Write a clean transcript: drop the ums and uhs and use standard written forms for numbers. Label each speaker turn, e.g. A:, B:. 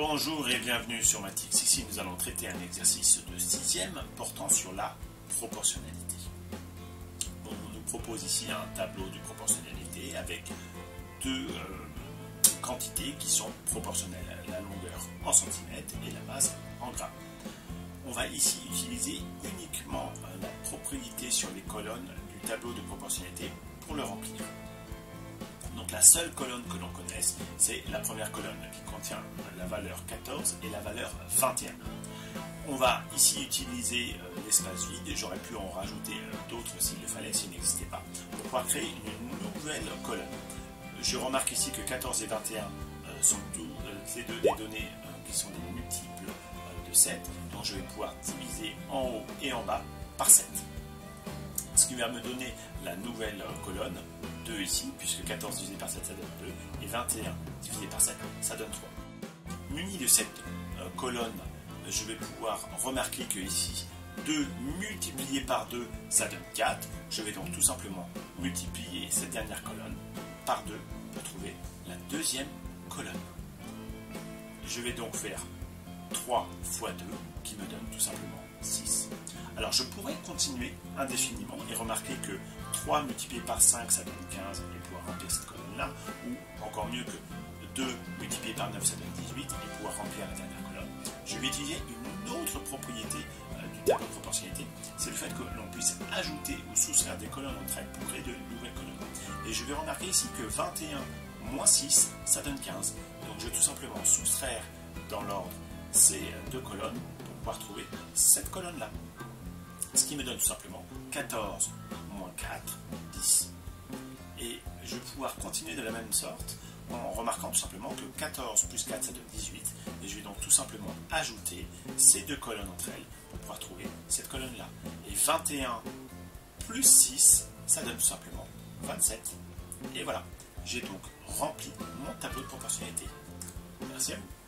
A: Bonjour et bienvenue sur Matix. Ici nous allons traiter un exercice de 6e portant sur la proportionnalité. On nous propose ici un tableau de proportionnalité avec deux quantités qui sont proportionnelles, la longueur en centimètres et la masse en grammes. On va ici utiliser uniquement la propriété sur les colonnes du tableau de proportionnalité pour le remplir. Donc la seule colonne que l'on connaisse, c'est la première colonne qui contient la valeur 14 et la valeur 21. On va ici utiliser l'espace vide, j'aurais pu en rajouter d'autres s'il le fallait, s'il n'existait pas, pour pouvoir créer une nouvelle colonne. Je remarque ici que 14 et 21 sont tous les deux des données qui sont des multiples de 7, donc je vais pouvoir diviser en haut et en bas par 7. Ce qui va me donner la nouvelle colonne 2 ici, puisque 14 divisé par 7 ça donne 2, et 21 divisé par 7 ça donne 3. Muni de cette colonne, je vais pouvoir remarquer que ici 2 multiplié par 2 ça donne 4. Je vais donc tout simplement multiplier cette dernière colonne par 2 pour trouver la deuxième colonne. Je vais donc faire 3 fois 2 qui me donne tout simplement 6. Alors je pourrais continuer indéfiniment et remarquer que 3 multiplié par 5 ça donne 15 et pouvoir remplir cette colonne là, ou encore mieux que 2 multiplié par 9 ça donne 18 et pouvoir remplir la dernière colonne. Je vais utiliser une autre propriété du tableau de proportionnalité, c'est le fait que l'on puisse ajouter ou soustraire des colonnes entre elles pour créer de nouvelles colonnes. Et je vais remarquer ici que 21 moins 6 ça donne 15. Donc je vais tout simplement soustraire dans l'ordre ces deux colonnes pour pouvoir trouver cette colonne là. Ce qui me donne tout simplement 14 moins 4, 10. Et je vais pouvoir continuer de la même sorte en remarquant tout simplement que 14 plus 4 ça donne 18. Et je vais donc tout simplement ajouter ces deux colonnes entre elles pour pouvoir trouver cette colonne là. Et 21 plus 6 ça donne tout simplement 27. Et voilà, j'ai donc rempli mon tableau de proportionnalité. Merci à vous.